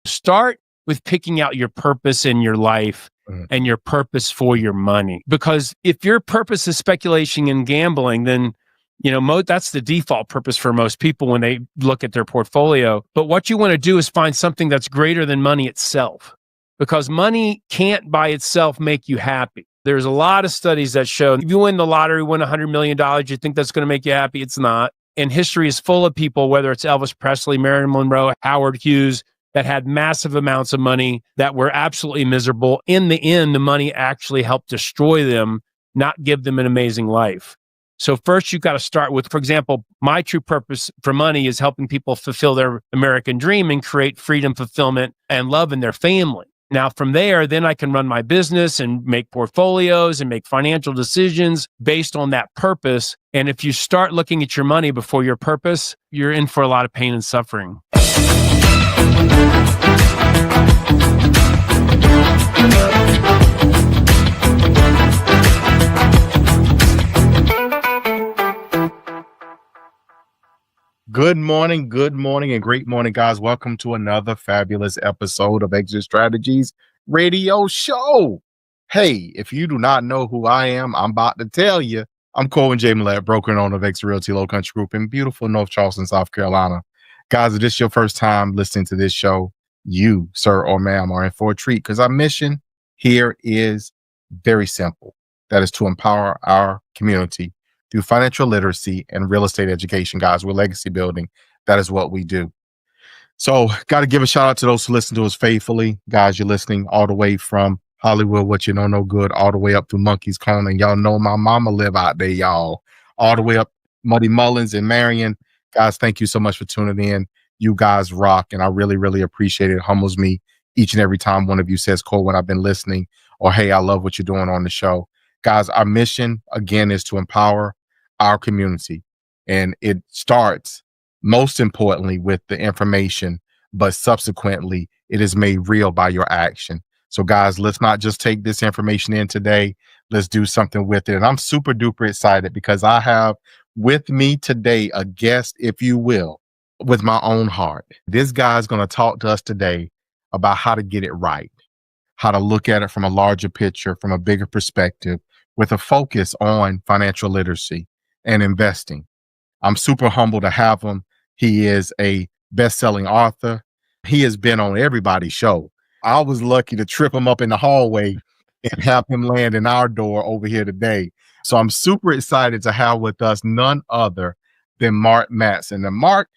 Start with picking out your purpose in your life Mhm. and your purpose for your money. Because if your purpose is speculation and gambling, then that's the default purpose for most people when they look at their portfolio. But what you want to do is find something that's greater than money itself, because money can't by itself make you happy. There's a lot of studies that show if you win the lottery, win $100 million, you think that's going to make you happy. It's not. And history is full of people, whether it's Elvis Presley, Marilyn Monroe, Howard Hughes, that had massive amounts of money that were absolutely miserable. In the end, the money actually helped destroy them, not give them an amazing life. So first, you've got to start with, for example, my true purpose for money is helping people fulfill their American dream and create freedom, fulfillment, and love in their family. Now, from there, then I can run my business and make portfolios and make financial decisions based on that purpose. And if you start looking at your money before your purpose, you're in for a lot of pain and suffering. Good morning, and great morning, guys. Welcome to another fabulous episode of Exit Strategies Radio Show. Hey, if you do not know who I am, I'm about to tell you. I'm Corwyn J, Melette, broker and owner of Exit Realty Low Country Group in beautiful North Charleston, South Carolina. Guys, if this is your first time listening to this show, you, sir or ma'am, are in for a treat, because our mission here is very simple. That is to empower our community through financial literacy and real estate education, guys. We're legacy building. That is what we do. So got to give a shout out to those who listen to us faithfully. Guys, you're listening all the way from Hollywood, what you know, no good, all the way up to Monkey's Corner. And y'all know my mama live out there, y'all. All the way up Muddy Mullins and Marion. Guys, thank you so much for tuning in. You guys rock, and I really, really appreciate it. It humbles me each and every time one of you says, Cole, when I've been listening, or hey, I love what you're doing on the show. Guys, our mission, again, is to empower our community. And it starts, most importantly, with the information, but subsequently, it is made real by your action. So guys, let's not just take this information in today. Let's do something with it. And I'm super duper excited because I have with me today a guest, if you will, with my own heart. This guy's going to talk to us today about how to get it right, how to look at it from a larger picture, from a bigger perspective, with a focus on financial literacy and investing. I'm super humbled to have him. He is a best-selling author. He has been on everybody's show. I was lucky to trip him up in the hallway and have him land in our door over here today. So I'm super excited to have with us none other than Mark Matson. And Mark,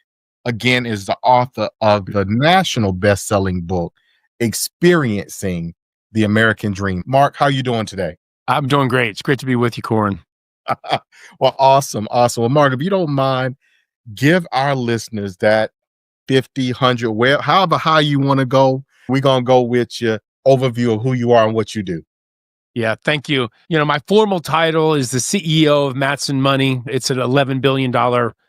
again, is the author of the national best-selling book, Experiencing the American Dream. Mark, how are you doing today? I'm doing great. It's great to be with you, Corwyn. Well, awesome. Well, Mark, if you don't mind, give our listeners that 50, 100, well, however high you want to go. We're going to go with your overview of who you are and what you do. Yeah, thank you. My formal title is the CEO of Matson Money. It's an $11 billion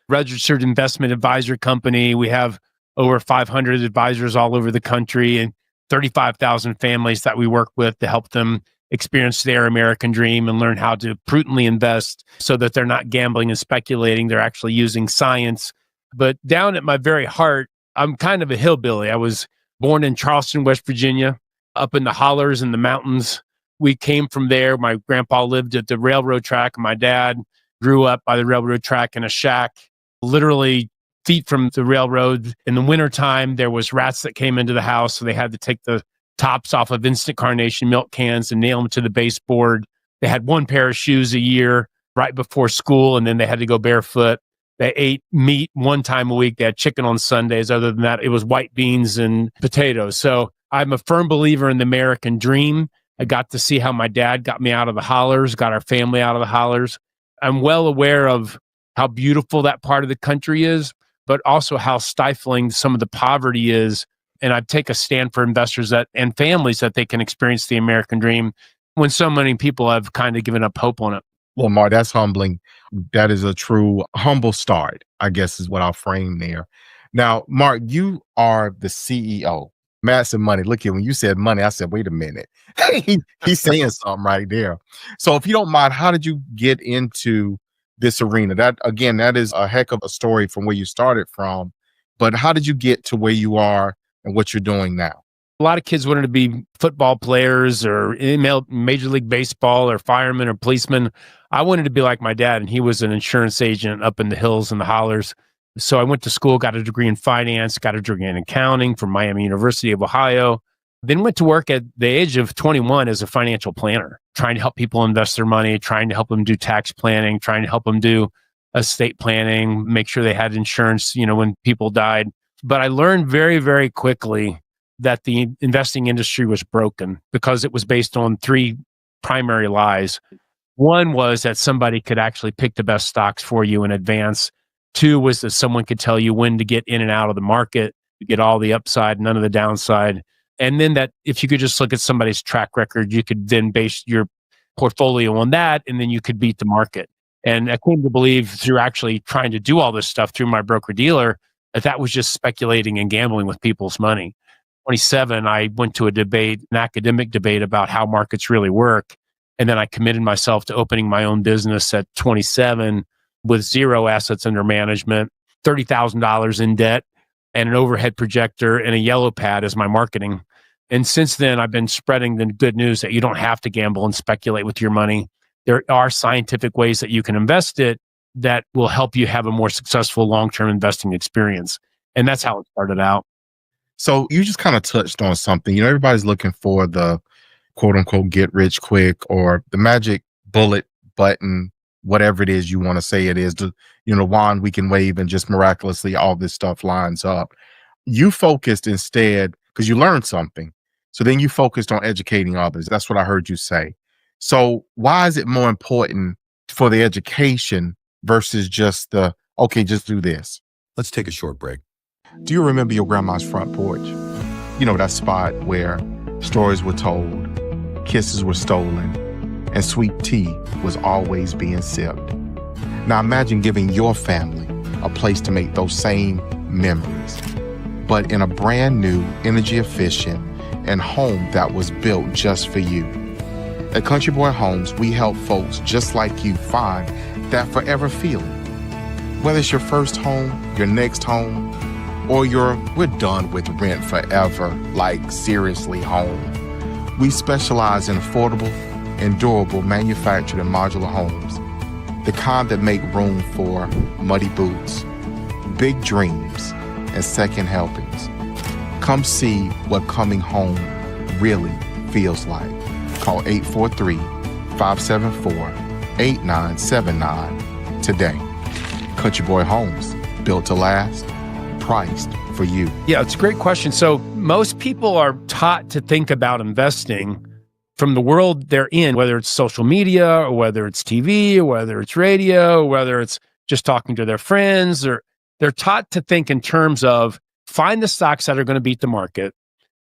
registered investment advisor company. We have over 500 advisors all over the country and 35,000 families that we work with to help them experience their American dream and learn how to prudently invest so that they're not gambling and speculating. They're actually using science. But down at my very heart, I'm kind of a hillbilly. I was born in Charleston, West Virginia, up in the hollers in the mountains. We came from there. My grandpa lived at the railroad track. My dad grew up by the railroad track in a shack, literally feet from the railroad. In the wintertime, there was rats that came into the house, so they had to take the tops off of instant carnation milk cans and nail them to the baseboard. They had one pair of shoes a year right before school, and then they had to go barefoot. They ate meat one time a week. They had chicken on Sundays. Other than that, it was white beans and potatoes. So I'm a firm believer in the American dream. I got to see how my dad got me out of the hollers, got our family out of the hollers. I'm well aware of how beautiful that part of the country is, but also how stifling some of the poverty is. And I take a stand for investors and families that they can experience the American dream when so many people have kind of given up hope on it. Well, Mark, that's humbling. That is a true humble start, I guess is what I'll frame there. Now, Mark, you are the CEO, Matson Money. Look here, when you said money, I said, wait a minute. He's saying something right there. So if you don't mind, how did you get into this arena? That is a heck of a story from where you started from. But how did you get to where you are and what you're doing now? A lot of kids wanted to be football players or Major League Baseball or firemen or policemen. I wanted to be like my dad, and he was an insurance agent up in the hills and the hollers. So I went to school, got a degree in finance, got a degree in accounting from Miami University of Ohio, then went to work at the age of 21 as a financial planner, trying to help people invest their money, trying to help them do tax planning, trying to help them do estate planning, make sure they had insurance, when people died. But I learned very, very quickly that the investing industry was broken because it was based on three primary lies. One was that somebody could actually pick the best stocks for you in advance. Two was that someone could tell you when to get in and out of the market, to get all the upside, none of the downside. And then that if you could just look at somebody's track record, you could then base your portfolio on that, and then you could beat the market. And I came to believe through actually trying to do all this stuff through my broker-dealer, that was just speculating and gambling with people's money. 27, I went to an academic debate about how markets really work. And then I committed myself to opening my own business at 27 with zero assets under management, $30,000 in debt, and an overhead projector and a yellow pad as my marketing. And since then, I've been spreading the good news that you don't have to gamble and speculate with your money. There are scientific ways that you can invest it that will help you have a more successful long-term investing experience. And that's how it started out. So you just kind of touched on something. Everybody's looking for the quote unquote get rich quick or the magic bullet button, whatever it is you want to say it is, the wand we can wave and just miraculously all this stuff lines up. You focused instead because you learned something. So then you focused on educating others. That's what I heard you say. So why is it more important for the education versus just just do this? Let's take a short break. Do you remember your grandma's front porch? That spot where stories were told, kisses were stolen, and sweet tea was always being sipped. Now imagine giving your family a place to make those same memories, but in a brand new, energy efficient, and home that was built just for you. At Country Boy Homes, we help folks just like you find that forever feeling. Whether it's your first home, your next home, or we're done with rent forever, like seriously home. We specialize in affordable and durable manufactured and modular homes, the kind that make room for muddy boots, big dreams, and second helpings. Come see what coming home really feels like. Call 843-574-8979 today. Country Boy Homes, built to last, priced for you. Yeah, it's a great question. So most people are taught to think about investing from the world they're in, whether it's social media or whether it's TV or whether it's radio, or whether it's just talking to their friends, or they're taught to think in terms of find the stocks that are going to beat the market,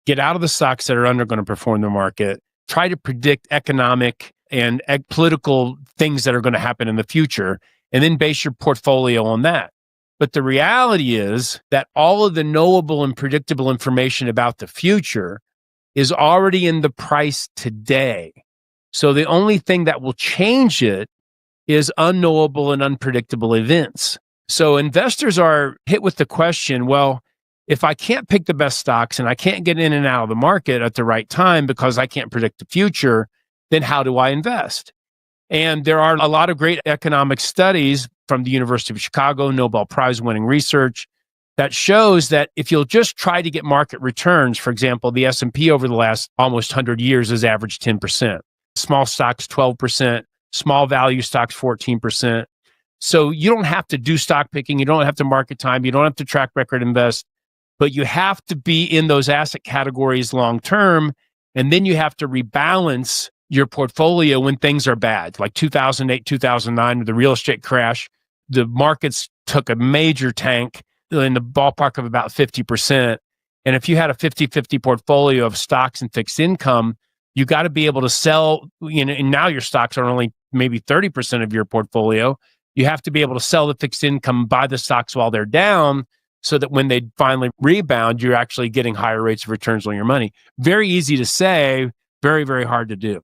get out of the stocks that are going to perform the market, try to predict economic and political things that are going to happen in the future, and then base your portfolio on that. But the reality is that all of the knowable and predictable information about the future is already in the price today. So the only thing that will change it is unknowable and unpredictable events. So investors are hit with the question, well, if I can't pick the best stocks and I can't get in and out of the market at the right time because I can't predict the future, then how do I invest? And there are a lot of great economic studies from the University of Chicago, Nobel Prize winning research that shows that if you'll just try to get market returns, for example, the S&P over the last almost 100 years has averaged 10%, small stocks 12%, small value stocks 14%. So you don't have to do stock picking, you don't have to market time, you don't have to track record invest, but you have to be in those asset categories long term, and then you have to rebalance your portfolio when things are bad, like 2008, 2009, with the real estate crash. The markets took a major tank in the ballpark of about 50%. And if you had a 50-50 portfolio of stocks and fixed income, you got to be able to sell, and now your stocks are only maybe 30% of your portfolio. You have to be able to sell the fixed income, buy the stocks while they're down, so that when they finally rebound, you're actually getting higher rates of returns on your money. Very easy to say, very, very hard to do.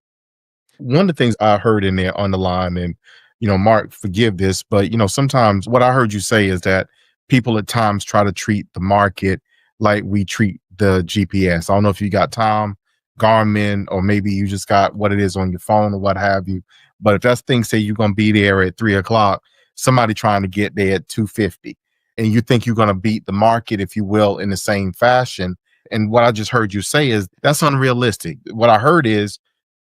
One of the things I heard in there on the line, and Mark, forgive this, but sometimes what I heard you say is that people at times try to treat the market like we treat the GPS. I don't know if you got time, Garmin, or maybe you just got what it is on your phone or what have you. But if that thing say you're going to be there at 3:00, somebody trying to get there at 2:50, and you think you're going to beat the market, if you will, in the same fashion. And what I just heard you say is that's unrealistic. What I heard is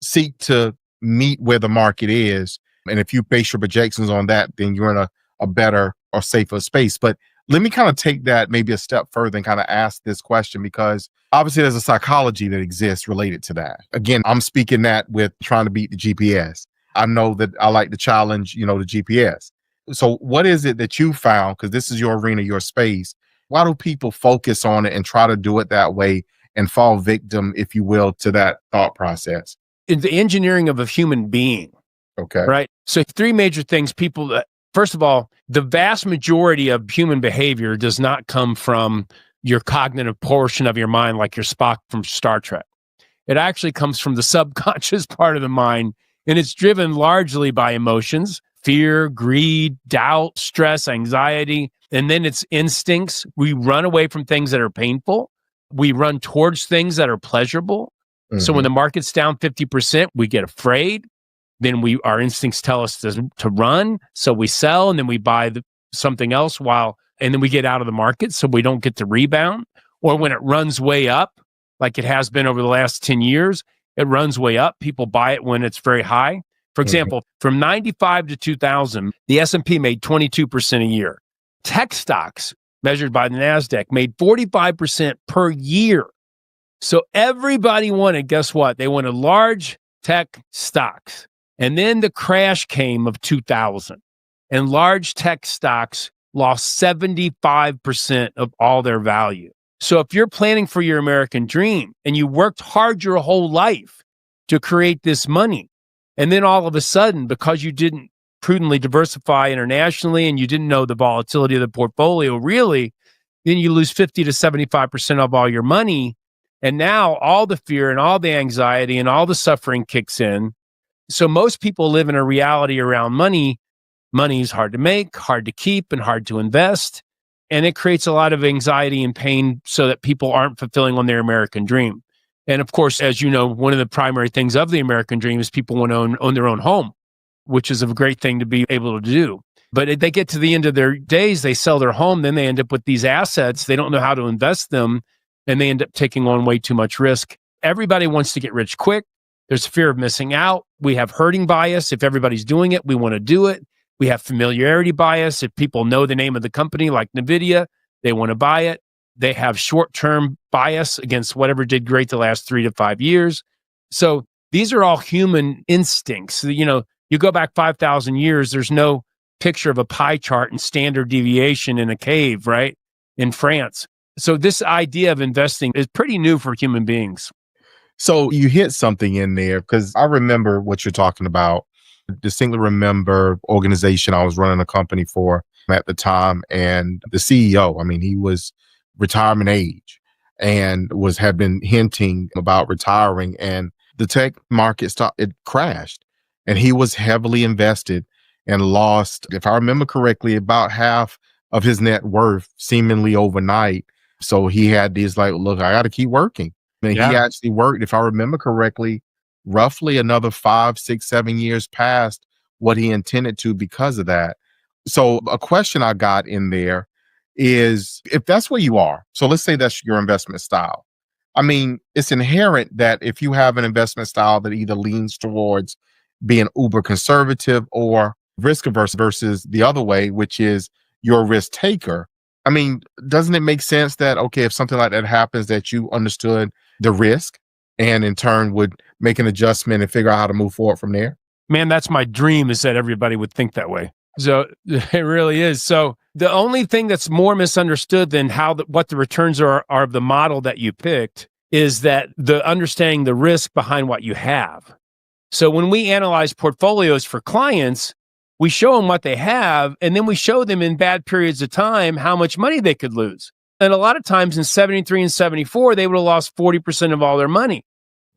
seek to meet where the market is. And if you base your projections on that, then you're in a better or safer space. But let me kind of take that maybe a step further and kind of ask this question, because obviously there's a psychology that exists related to that. Again, I'm speaking that with trying to beat the GPS. I know that I like to challenge, the GPS. So what is it that you found? Because this is your arena, your space. Why do people focus on it and try to do it that way and fall victim, if you will, to that thought process? In the engineering of a human being. Okay. Right. So three major things first of all, the vast majority of human behavior does not come from your cognitive portion of your mind, like your Spock from Star Trek. It actually comes from the subconscious part of the mind, and it's driven largely by emotions, fear, greed, doubt, stress, anxiety, and then it's instincts. We run away from things that are painful. We run towards things that are pleasurable. Mm-hmm. So when the market's down 50%, we get afraid. Then our instincts tell us to run. So we sell, and then we buy something else and then we get out of the market so we don't get the rebound. Or when it runs way up, like it has been over the last 10 years, it runs way up. People buy it when it's very high. For example, from 95 to 2000, the S&P made 22% a year. Tech stocks, measured by the NASDAQ, made 45% per year. So everybody wanted, guess what? They wanted large tech stocks. And then the crash came of 2000, and large tech stocks lost 75% of all their value. So if you're planning for your American dream and you worked hard your whole life to create this money, and then all of a sudden, because you didn't prudently diversify internationally and you didn't know the volatility of the portfolio really, then you lose 50 to 75% of all your money. And now all the fear and all the anxiety and all the suffering kicks in. So most people live in a reality around money. Money is hard to make, hard to keep, and hard to invest. And it creates a lot of anxiety and pain so that people aren't fulfilling on their American dream. And of course, as you know, one of the primary things of the American dream is people want to own their own home, which is a great thing to be able to do. But if they get to the end of their days, they sell their home, then they end up with these assets. They don't know how to invest them, and they end up taking on way too much risk. Everybody wants to get rich quick. There's fear of missing out. We have herding bias. If everybody's doing it, we want to do it. We have familiarity bias. If people know the name of the company, like NVIDIA, they want to buy it. They have short-term bias against whatever did great the last 3 to 5 years. So these are all human instincts. You go back 5,000 years, there's no picture of a pie chart and standard deviation in a cave, right? In France. So this idea of investing is pretty new for human beings. So you hit something in there, because I remember what you're talking about. I distinctly remember organization I was running a company for at the time, and the CEO, he was retirement age and had been hinting about retiring, and the tech market it crashed, and he was heavily invested and lost, if I remember correctly, about half of his net worth seemingly overnight. So he had these look, I got to keep working. And he actually worked, if I remember correctly, roughly another 5, 6, 7 years past what he intended to because of that. So a question I got in there is, if that's where you are, so let's say that's your investment style. It's inherent that if you have an investment style that either leans towards being uber conservative or risk averse versus the other way, which is you're a risk taker. Doesn't it make sense that, okay, if something like that happens, that you understood the risk and in turn would make an adjustment and figure out how to move forward from there? Man, that's my dream, is that everybody would think that way. So it really is. So the only thing that's more misunderstood than what the returns are of the model that you picked is that the understanding the risk behind what you have. So when we analyze portfolios for clients, we show them what they have, and then we show them in bad periods of time how much money they could lose. And a lot of times in 73 and 74, they would have lost 40% of all their money.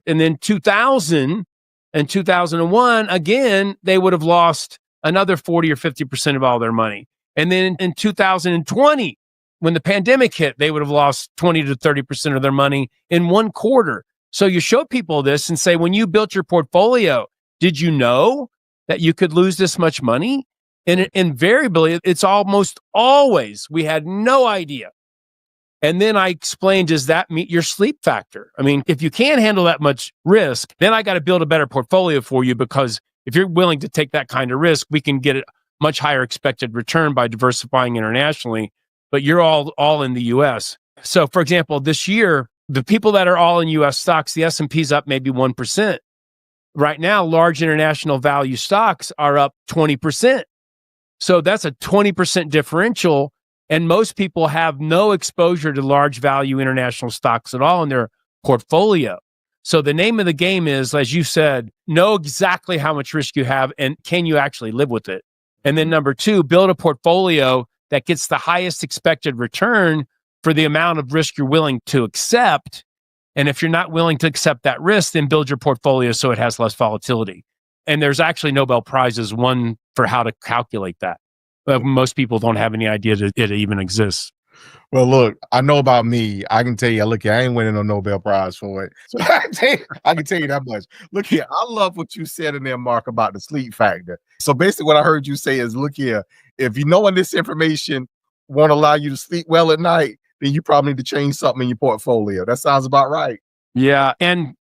And then 2000 and 2001, again, they would have lost another 40 or 50% of all their money. And then in 2020, when the pandemic hit, they would have lost 20 to 30% of their money in one quarter. So you show people this and say, when you built your portfolio, did you know that you could lose this much money? And invariably, it's almost always, we had no idea. And then I explained, does that meet your sleep factor? I mean, if you can't handle that much risk, then I got to build a better portfolio for you, because if you're willing to take that kind of risk, we can get a much higher expected return by diversifying internationally, but you're all in the US. So for example, this year, the people that are all in US stocks, the S&P's up maybe 1%. Right now, large international value stocks are up 20%. So that's a 20% differential. And most people have no exposure to large value international stocks at all in their portfolio. So the name of the game is, as you said, know exactly how much risk you have and can you actually live with it? And then number two, build a portfolio that gets the highest expected return for the amount of risk you're willing to accept. And if you're not willing to accept that risk, then build your portfolio so it has less volatility. And there's actually Nobel Prizes won for how to calculate that. But most people don't have any idea that it even exists. Well, look, I know about me. I can tell you, look, I ain't winning no Nobel Prize for it. So I can tell you that much. Look here, I love what you said in there, Mark, about the sleep factor. So basically what I heard you say is, look here, if you knowing this information won't allow you to sleep well at night, then you probably need to change something in your portfolio. That sounds about right. Yeah. And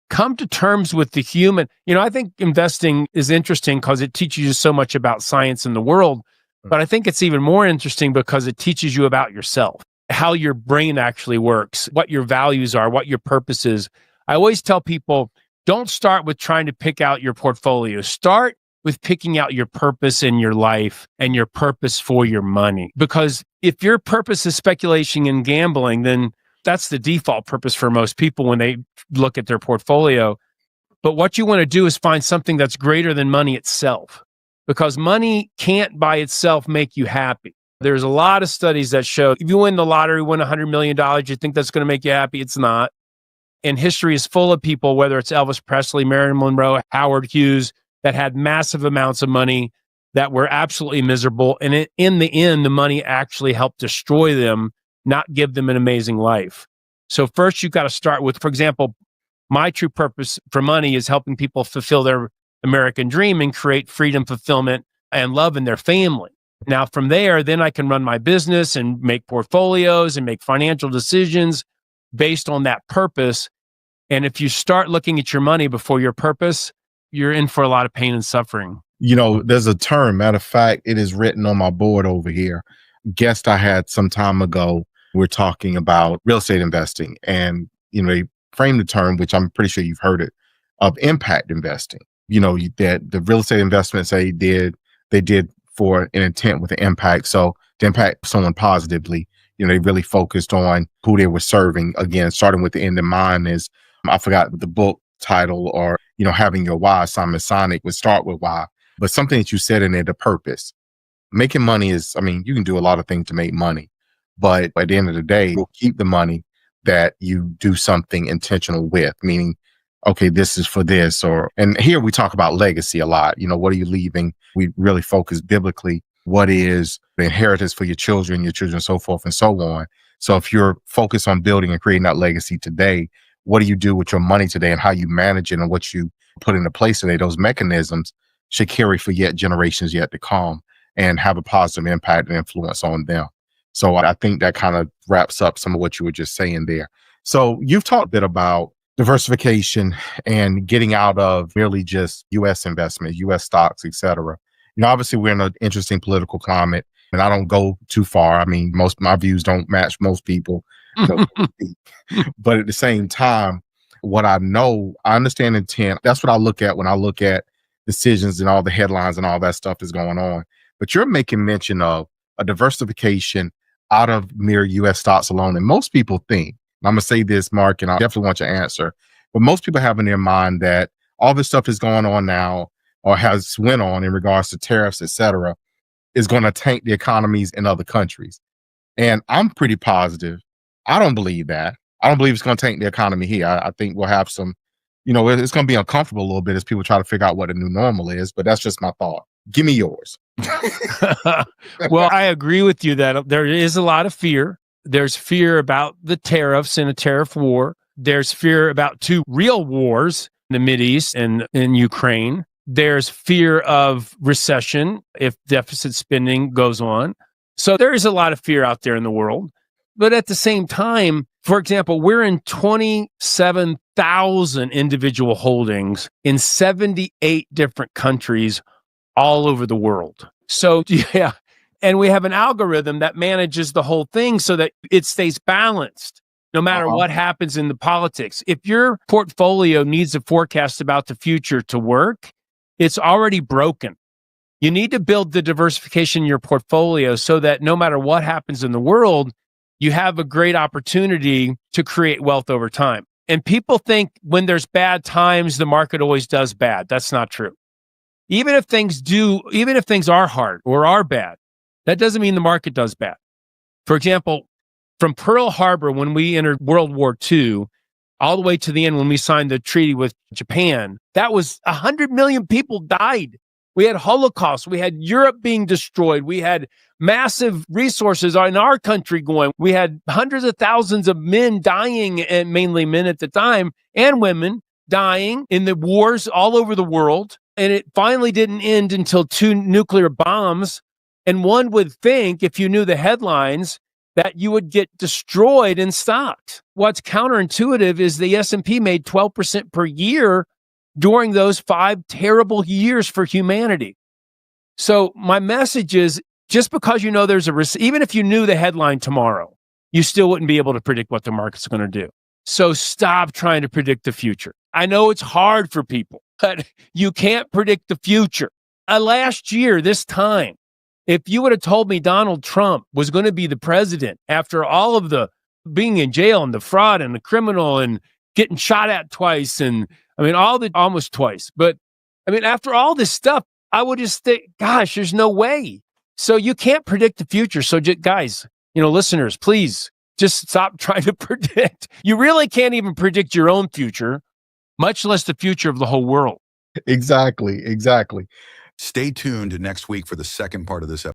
come to terms with the human. I think investing is interesting because it teaches you so much about science in the world. But I think it's even more interesting because it teaches you about yourself, how your brain actually works, what your values are, what your purpose is. I always tell people, don't start with trying to pick out your portfolio. Start with picking out your purpose in your life and your purpose for your money. Because if your purpose is speculation and gambling, then that's the default purpose for most people when they look at their portfolio. But what you want to do is find something that's greater than money itself. Because money can't by itself make you happy. There's a lot of studies that show if you win the lottery, win $100 million, you think that's going to make you happy. It's not. And history is full of people, whether it's Elvis Presley, Marilyn Monroe, Howard Hughes, that had massive amounts of money that were absolutely miserable. And in the end, the money actually helped destroy them, not give them an amazing life. So first, you've got to start with, for example, my true purpose for money is helping people fulfill their American dream and create freedom, fulfillment, and love in their family. Now, from there, then I can run my business and make portfolios and make financial decisions based on that purpose. And if you start looking at your money before your purpose, you're in for a lot of pain and suffering. There's a term, matter of fact, it is written on my board over here. Guest I had some time ago, we're talking about real estate investing. And, they framed the term, which I'm pretty sure you've heard it, of impact investing. That the real estate investments they did for an intent with an impact. So to impact someone positively, they really focused on who they were serving. Again, starting with the end in mind is, I forgot the book title, or, having your why. Simon Sinek would start with why, but something that you said in there, the purpose. Making money is, you can do a lot of things to make money, but at the end of the day, you'll keep the money that you do something intentional with, meaning, okay, this is for this, and here we talk about legacy a lot. What are you leaving? We really focus biblically. What is the inheritance for your children, so forth and so on. So if you're focused on building and creating that legacy today, what do you do with your money today and how you manage it and what you put into place today? Those mechanisms should carry for generations yet to come and have a positive impact and influence on them. So I think that kind of wraps up some of what you were just saying there. So you've talked a bit about diversification and getting out of merely just U.S. investments, U.S. stocks, et cetera. Obviously we're in an interesting political climate, and I don't go too far. Most of my views don't match most people, but at the same time, what I know, I understand intent. That's what I look at when I look at decisions and all the headlines and all that stuff is going on. But you're making mention of a diversification out of mere U.S. stocks alone. And most people think, I'm going to say this, Mark, and I definitely want your answer, but most people have in their mind that all this stuff is going on now, or has went on in regards to tariffs, et cetera, is going to tank the economies in other countries. And I'm pretty positive. I don't believe that. I don't believe it's going to tank the economy here. I think we'll have some, it's going to be uncomfortable a little bit as people try to figure out what a new normal is, but that's just my thought. Give me yours. Well, I agree with you that there is a lot of fear. There's fear about the tariffs and a tariff war. There's fear about two real wars in the Mideast and in Ukraine. There's fear of recession if deficit spending goes on. So there is a lot of fear out there in the world. But at the same time, for example, we're in 27,000 individual holdings in 78 different countries all over the world. So, yeah. And we have an algorithm that manages the whole thing so that it stays balanced no matter what happens in the politics. If your portfolio needs a forecast about the future to work, it's already broken. You need to build the diversification in your portfolio so that no matter what happens in the world, you have a great opportunity to create wealth over time. And people think when there's bad times, the market always does bad. That's not true. Even if things are hard or are bad, that doesn't mean the market does bad. For example, from Pearl Harbor, when we entered World War II, all the way to the end when we signed the treaty with Japan, that was 100 million people died. We had Holocaust. We had Europe being destroyed. We had massive resources in our country going. We had hundreds of thousands of men dying, and mainly men at the time, and women dying in the wars all over the world. And it finally didn't end until 2 nuclear bombs. And one would think, if you knew the headlines, that you would get destroyed in stocks. What's counterintuitive is the S&P made 12% per year during those 5 terrible years for humanity. So my message is, just because you know there's a risk, even if you knew the headline tomorrow, you still wouldn't be able to predict what the market's going to do. So stop trying to predict the future. I know it's hard for people, but you can't predict the future. Last year, this time, if you would have told me Donald Trump was going to be the president after all of the being in jail and the fraud and the criminal and getting shot at twice and almost twice. But after all this stuff, I would just think, gosh, there's no way. So you can't predict the future. So guys, listeners, please just stop trying to predict. You really can't even predict your own future, much less the future of the whole world. Exactly. Stay tuned next week for the second part of this episode.